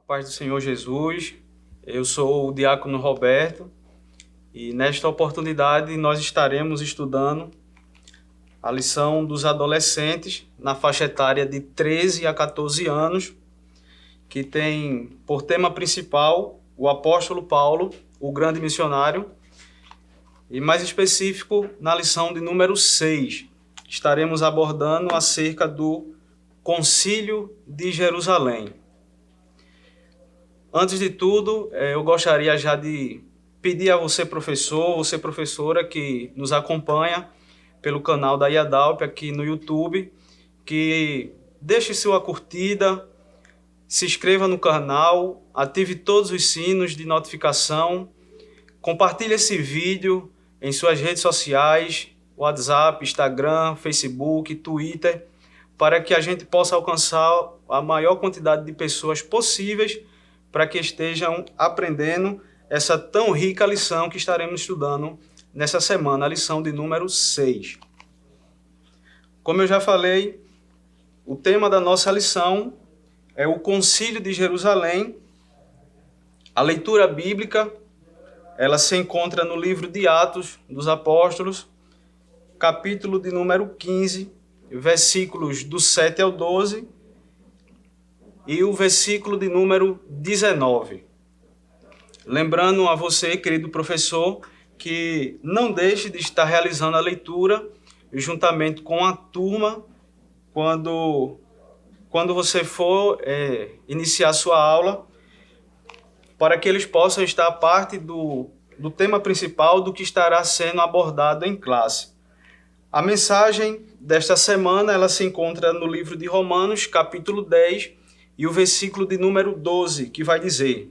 Paz do Senhor Jesus, eu sou o diácono Roberto e nesta oportunidade nós estaremos estudando a lição dos adolescentes na faixa etária de 13 a 14 anos, que tem por tema principal o apóstolo Paulo, o grande missionário, e mais específico na lição de número 6, estaremos abordando acerca do Concílio de Jerusalém. Antes de tudo, eu gostaria já de pedir a você, professor, você, professora, que nos acompanha pelo canal da IADALP aqui no YouTube, que deixe sua curtida, se inscreva no canal, ative todos os sinos de notificação, compartilhe esse vídeo em suas redes sociais, WhatsApp, Instagram, Facebook, Twitter, para que a gente possa alcançar a maior quantidade de pessoas possíveis para que estejam aprendendo essa tão rica lição que estaremos estudando nessa semana, a lição de número 6. Como eu já falei, o tema da nossa lição é o Concílio de Jerusalém. A leitura bíblica, ela se encontra no livro de Atos dos Apóstolos, capítulo de número 15, versículos do 7 ao 12, e o versículo de número 19. Lembrando a você, querido professor, que não deixe de estar realizando a leitura juntamente com a turma quando você for iniciar sua aula, para que eles possam estar parte do tema principal do que estará sendo abordado em classe. A mensagem desta semana ela se encontra no livro de Romanos, capítulo 10, e o versículo de número 12, que vai dizer: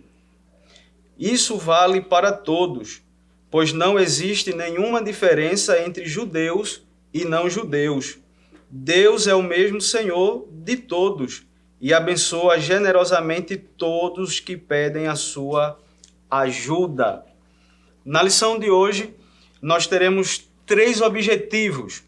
Isso vale para todos, pois não existe nenhuma diferença entre judeus e não judeus. Deus é o mesmo Senhor de todos e abençoa generosamente todos que pedem a sua ajuda. Na lição de hoje, nós teremos 3 objetivos.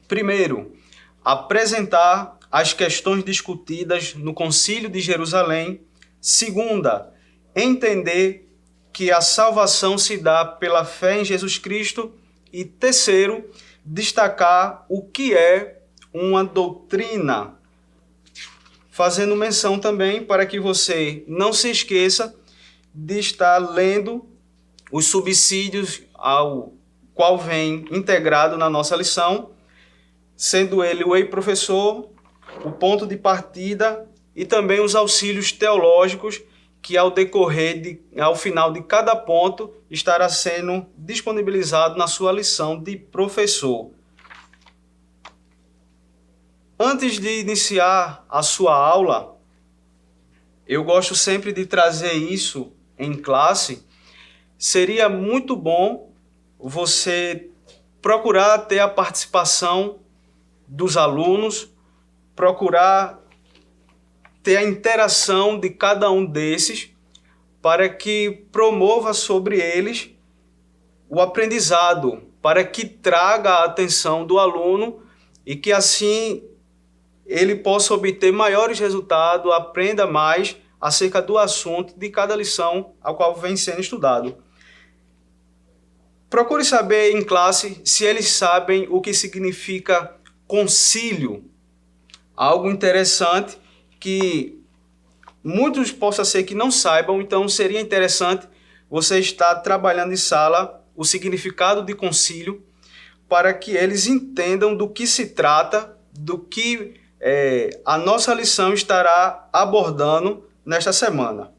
Primeiro, apresentar as questões discutidas no Concílio de Jerusalém. Segunda, entender que a salvação se dá pela fé em Jesus Cristo. E terceiro, destacar o que é uma doutrina, fazendo menção também para que você não se esqueça de estar lendo os subsídios ao qual vem integrado na nossa lição, sendo ele o Ei Professor, o ponto de partida e também os auxílios teológicos que ao final de cada ponto estará sendo disponibilizado na sua lição de professor. Antes de iniciar a sua aula, eu gosto sempre de trazer isso em classe. Seria muito bom você procurar ter a participação dos alunos, procurar ter a interação de cada um desses para que promova sobre eles o aprendizado, para que traga a atenção do aluno e que assim ele possa obter maiores resultados, aprenda mais acerca do assunto de cada lição a qual vem sendo estudado. Procure saber em classe se eles sabem o que significa concílio. Algo interessante que muitos possa ser que não saibam, então seria interessante você estar trabalhando em sala o significado de concílio para que eles entendam do que se trata, do que a nossa lição estará abordando nesta semana.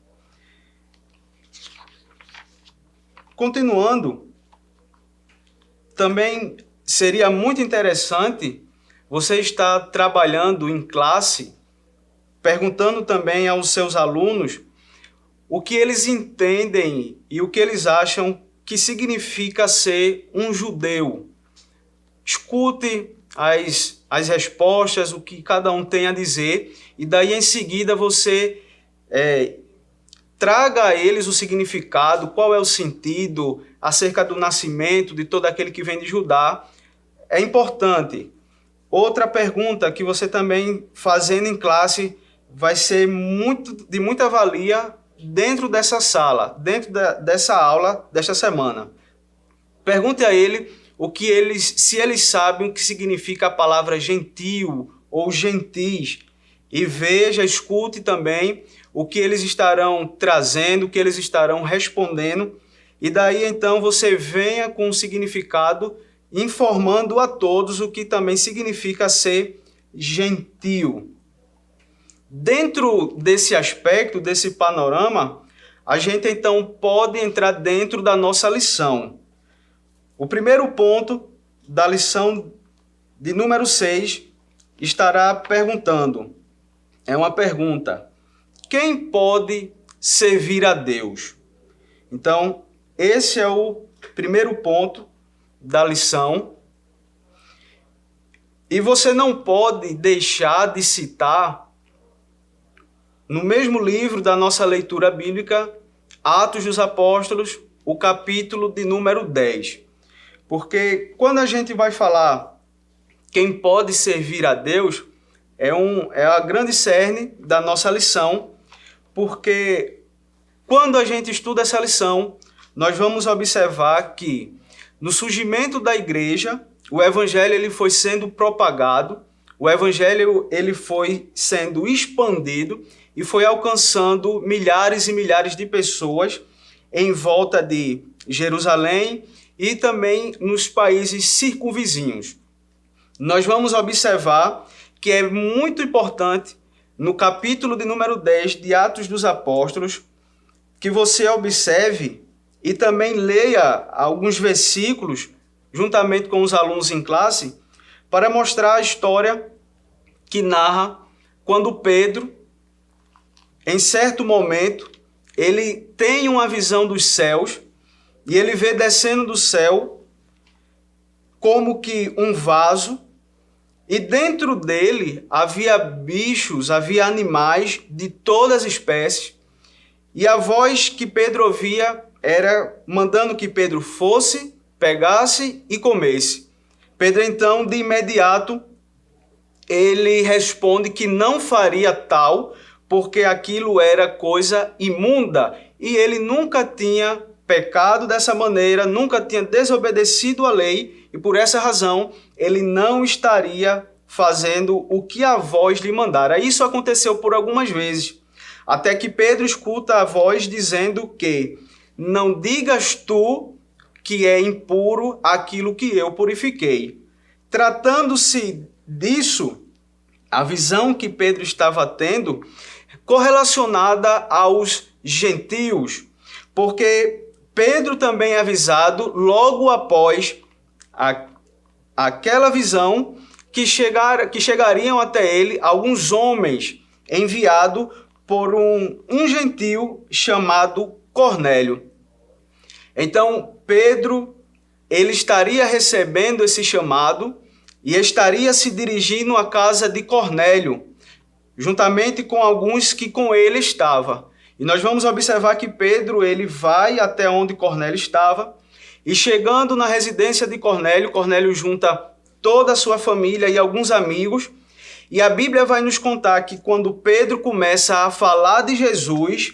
Continuando, também seria muito interessante você estar trabalhando em classe, perguntando também aos seus alunos o que eles entendem e o que eles acham que significa ser um judeu. Escute as respostas, o que cada um tem a dizer, e daí em seguida você traga a eles o significado, qual é o sentido acerca do nascimento de todo aquele que vem de Judá. É importante. Outra pergunta que você também fazendo em classe vai ser de muita valia dentro dessa sala, dentro dessa aula desta semana. Pergunte a ele se eles sabem o que significa a palavra gentio ou gentis. E veja, escute também o que eles estarão trazendo, o que eles estarão respondendo. E daí então você venha com o significado, informando a todos o que também significa ser gentio. Dentro desse aspecto, desse panorama, a gente então pode entrar dentro da nossa lição. O primeiro ponto da lição de número 6 estará perguntando, é uma pergunta, quem pode servir a Deus? Então, esse é o primeiro ponto da lição. E você não pode deixar de citar, no mesmo livro da nossa leitura bíblica, Atos dos Apóstolos, o capítulo de número 10. Porque quando a gente vai falar quem pode servir a Deus, é a grande cerne da nossa lição, porque quando a gente estuda essa lição, nós vamos observar que no surgimento da igreja, o evangelho ele foi sendo propagado, o evangelho ele foi sendo expandido e foi alcançando milhares e milhares de pessoas em volta de Jerusalém e também nos países circunvizinhos. Nós vamos observar que é muito importante, no capítulo de número 10 de Atos dos Apóstolos, que você observe e também leia alguns versículos, juntamente com os alunos em classe, para mostrar a história que narra quando Pedro, em certo momento, ele tem uma visão dos céus e ele vê descendo do céu como que um vaso, e dentro dele havia bichos, havia animais de todas as espécies, e a voz que Pedro ouvia era mandando que Pedro fosse, pegasse e comesse. Pedro então, de imediato, ele responde que não faria tal, porque aquilo era coisa imunda, e ele nunca tinha pecado dessa maneira, nunca tinha desobedecido a lei, e por essa razão ele não estaria fazendo o que a voz lhe mandara. Isso aconteceu por algumas vezes, até que Pedro escuta a voz dizendo que não digas tu que é impuro aquilo que eu purifiquei. Tratando-se disso, a visão que Pedro estava tendo correlacionada aos gentios, porque Pedro também é avisado logo após aquela visão que chegariam até ele alguns homens enviados por um gentio chamado Cornélio. Então Pedro ele estaria recebendo esse chamado e estaria se dirigindo à casa de Cornélio, juntamente com alguns que com ele estavam. E nós vamos observar que Pedro ele vai até onde Cornélio estava, e chegando na residência de Cornélio, Cornélio junta toda a sua família e alguns amigos, e a Bíblia vai nos contar que quando Pedro começa a falar de Jesus,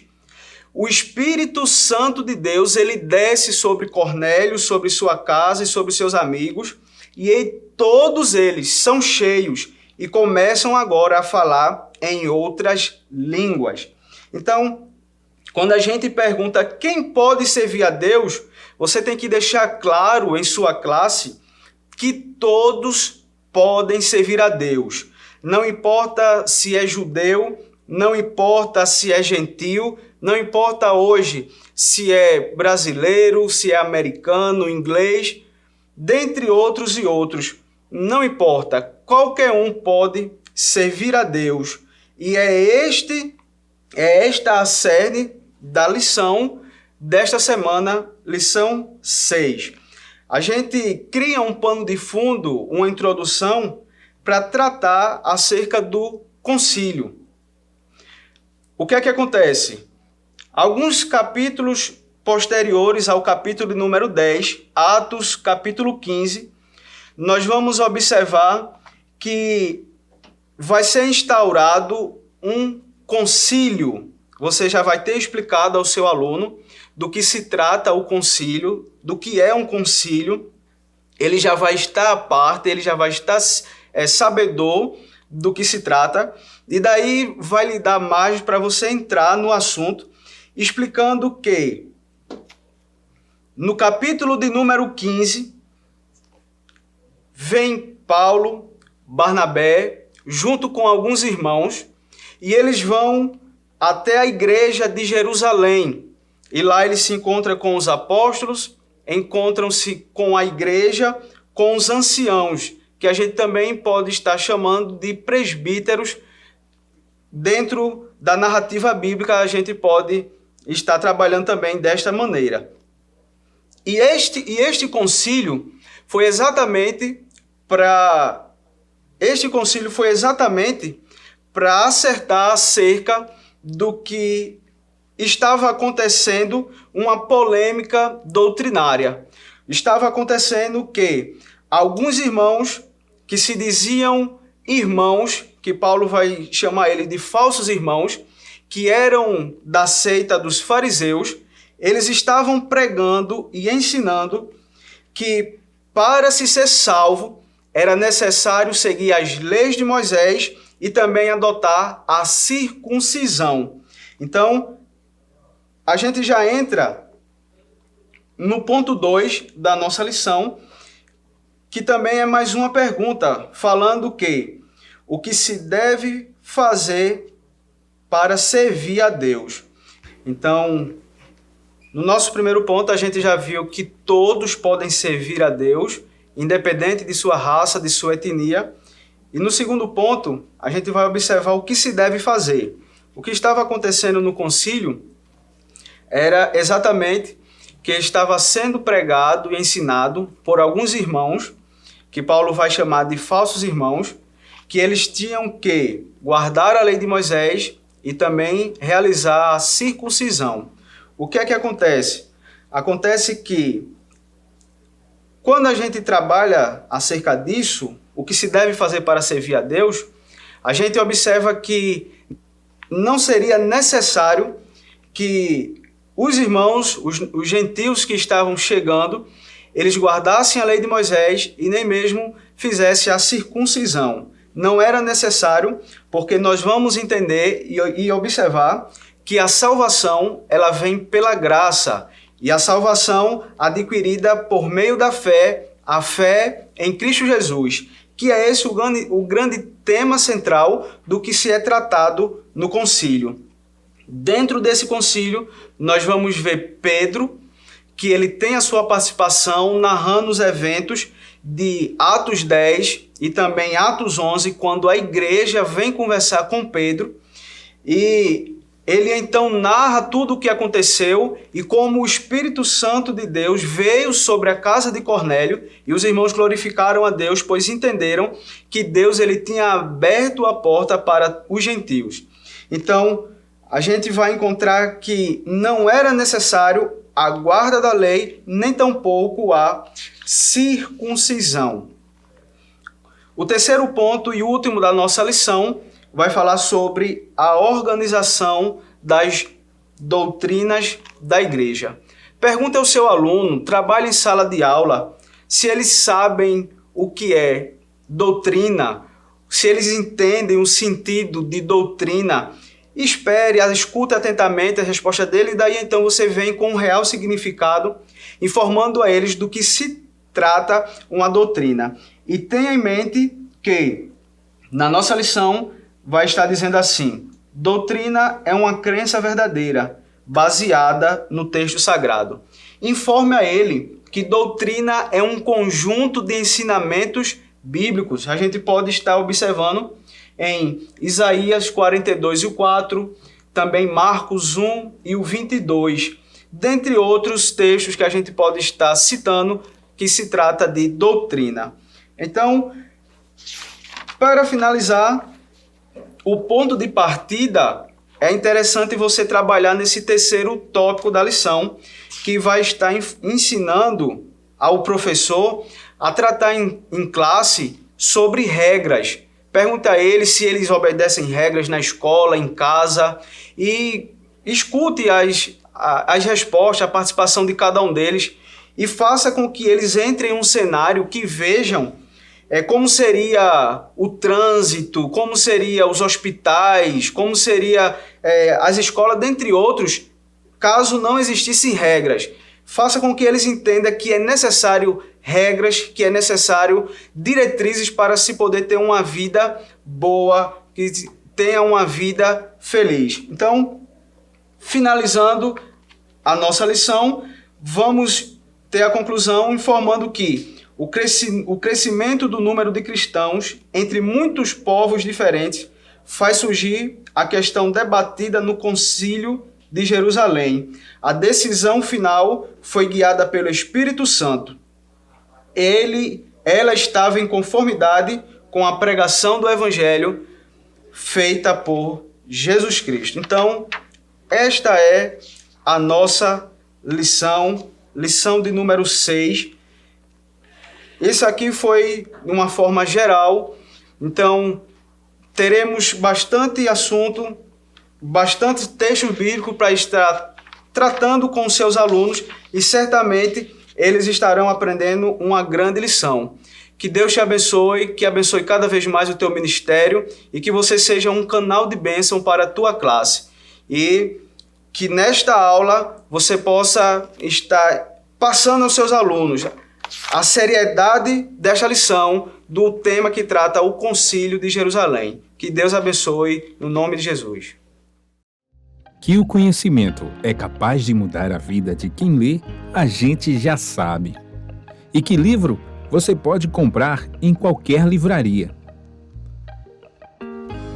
o Espírito Santo de Deus ele desce sobre Cornélio, sobre sua casa e sobre seus amigos, e todos eles são cheios e começam agora a falar em outras línguas. Então, quando a gente pergunta quem pode servir a Deus, você tem que deixar claro em sua classe que todos podem servir a Deus. Não importa se é judeu, não importa se é gentio, não importa hoje se é brasileiro, se é americano, inglês, dentre outros e outros. Não importa, qualquer um pode servir a Deus. E é esta a sede da lição desta semana, lição 6. A gente cria um pano de fundo, uma introdução, para tratar acerca do concílio. O que é que acontece? Alguns capítulos posteriores ao capítulo número 10, Atos capítulo 15, nós vamos observar que vai ser instaurado um concílio, você já vai ter explicado ao seu aluno do que se trata o concílio, do que é um concílio. Ele já vai estar a parte, ele já vai estar sabedor do que se trata, e daí vai lhe dar margem para você entrar no assunto, explicando que no capítulo de número 15, vem Paulo, Barnabé, junto com alguns irmãos, e eles vão até a igreja de Jerusalém. E lá eles se encontram com os apóstolos, encontram-se com a igreja, com os anciãos, que a gente também pode estar chamando de presbíteros. Dentro da narrativa bíblica, a gente pode estar trabalhando também desta maneira. E este concílio foi exatamente para acertar acerca do que estava acontecendo, uma polêmica doutrinária. Estava acontecendo que alguns irmãos que se diziam irmãos, que Paulo vai chamar ele de falsos irmãos, que eram da seita dos fariseus, eles estavam pregando e ensinando que para se ser salvo era necessário seguir as leis de Moisés e também adotar a circuncisão. Então, a gente já entra no ponto 2 da nossa lição, que também é mais uma pergunta, falando que o que se deve fazer para servir a Deus. Então, no nosso primeiro ponto, a gente já viu que todos podem servir a Deus, independente de sua raça, de sua etnia. E no segundo ponto, a gente vai observar o que se deve fazer. O que estava acontecendo no concílio era exatamente que estava sendo pregado e ensinado por alguns irmãos, que Paulo vai chamar de falsos irmãos, que eles tinham que guardar a lei de Moisés e também realizar a circuncisão. O que é que acontece? Acontece que quando a gente trabalha acerca disso, o que se deve fazer para servir a Deus, a gente observa que não seria necessário que os irmãos, os gentios que estavam chegando, eles guardassem a lei de Moisés e nem mesmo fizessem a circuncisão. Não era necessário, porque nós vamos entender e observar que a salvação ela vem pela graça, e a salvação adquirida por meio da fé, a fé em Cristo Jesus, que é esse o grande tema central do que se é tratado no concílio. Dentro desse concílio, nós vamos ver Pedro, que ele tem a sua participação narrando os eventos de Atos 10 e também Atos 11, quando a igreja vem conversar com Pedro, e ele então narra tudo o que aconteceu e como o Espírito Santo de Deus veio sobre a casa de Cornélio, e os irmãos glorificaram a Deus, pois entenderam que Deus ele tinha aberto a porta para os gentios. Então, a gente vai encontrar que não era necessário a guarda da lei, nem tampouco a circuncisão. O terceiro ponto e último da nossa lição vai falar sobre a organização das doutrinas da igreja. Pergunte ao seu aluno, trabalha em sala de aula, se eles sabem o que é doutrina, se eles entendem o sentido de doutrina. Espere, escute atentamente a resposta dele, e daí então você vem com um real significado, informando a eles do que se trata uma doutrina. E tenha em mente que na nossa lição vai estar dizendo assim: doutrina é uma crença verdadeira, baseada no texto sagrado. Informe a ele que doutrina é um conjunto de ensinamentos bíblicos. A gente pode estar observando em Isaías 42 e o 4, também Marcos 1 e o 22, dentre outros textos que a gente pode estar citando, que se trata de doutrina. Então, para finalizar, o ponto de partida é interessante você trabalhar nesse terceiro tópico da lição, que vai estar ensinando ao professor a tratar em classe sobre regras. pergunte a eles se eles obedecem regras na escola, em casa, e escute as respostas, a participação de cada um deles, e faça com que eles entrem em um cenário que vejam como seria o trânsito, como seria os hospitais, como seria as escolas, dentre outros, caso não existissem regras. Faça com que eles entendam que é necessário regras, que é necessário diretrizes para se poder ter uma vida boa, que tenha uma vida feliz. Então, finalizando a nossa lição, vamos ter a conclusão informando que o crescimento do número de cristãos entre muitos povos diferentes faz surgir a questão debatida no Concílio de Jerusalém. A decisão final foi guiada pelo Espírito Santo. Ela estava em conformidade com a pregação do Evangelho feita por Jesus Cristo. Então, esta é a nossa lição de número 6. Isso aqui foi de uma forma geral, então teremos bastante assunto, bastante texto bíblico para estar tratando com seus alunos e certamente eles estarão aprendendo uma grande lição. Que Deus te abençoe, que abençoe cada vez mais o teu ministério e que você seja um canal de bênção para a tua classe. E que nesta aula você possa estar passando aos seus alunos a seriedade desta lição do tema que trata o Concílio de Jerusalém. Que Deus abençoe no nome de Jesus. Que o conhecimento é capaz de mudar a vida de quem lê, a gente já sabe. E que livro você pode comprar em qualquer livraria.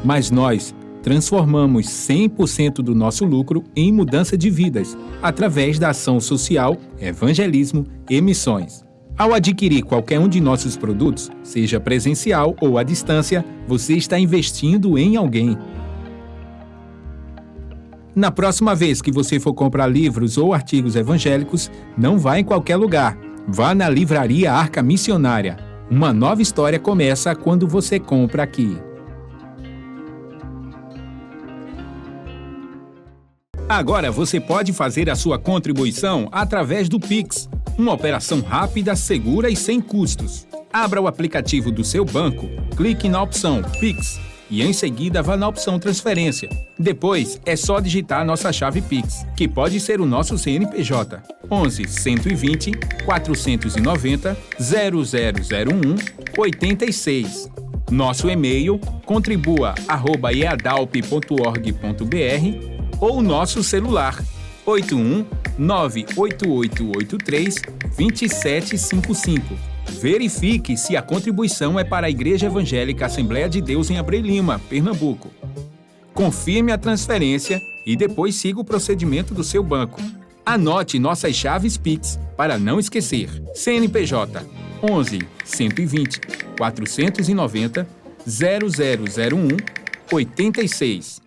Mas nós transformamos 100% do nosso lucro em mudança de vidas, através da ação social, evangelismo e missões. Ao adquirir qualquer um de nossos produtos, seja presencial ou à distância, você está investindo em alguém. Na próxima vez que você for comprar livros ou artigos evangélicos, não vá em qualquer lugar. Vá na Livraria Arca Missionária. Uma nova história começa quando você compra aqui. Agora você pode fazer a sua contribuição através do Pix, uma operação rápida, segura e sem custos. Abra o aplicativo do seu banco, clique na opção Pix e em seguida vá na opção Transferência. Depois é só digitar nossa chave Pix, que pode ser o nosso CNPJ 11 120 490 0001 86. Nosso e-mail contribua@eadalp.org.br ou nosso celular 81 98883 2755. Verifique se a contribuição é para a Igreja Evangélica Assembleia de Deus em Abreu Lima, Pernambuco. Confirme a transferência e depois siga o procedimento do seu banco. Anote nossas chaves Pix para não esquecer. CNPJ 11 120 490 0001 86.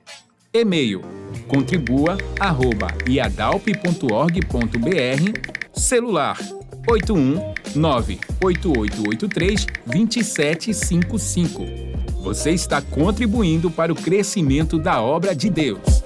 E-mail contribua@iadalp.org.br. Celular 81 98883 2755. Você está contribuindo para o crescimento da obra de Deus.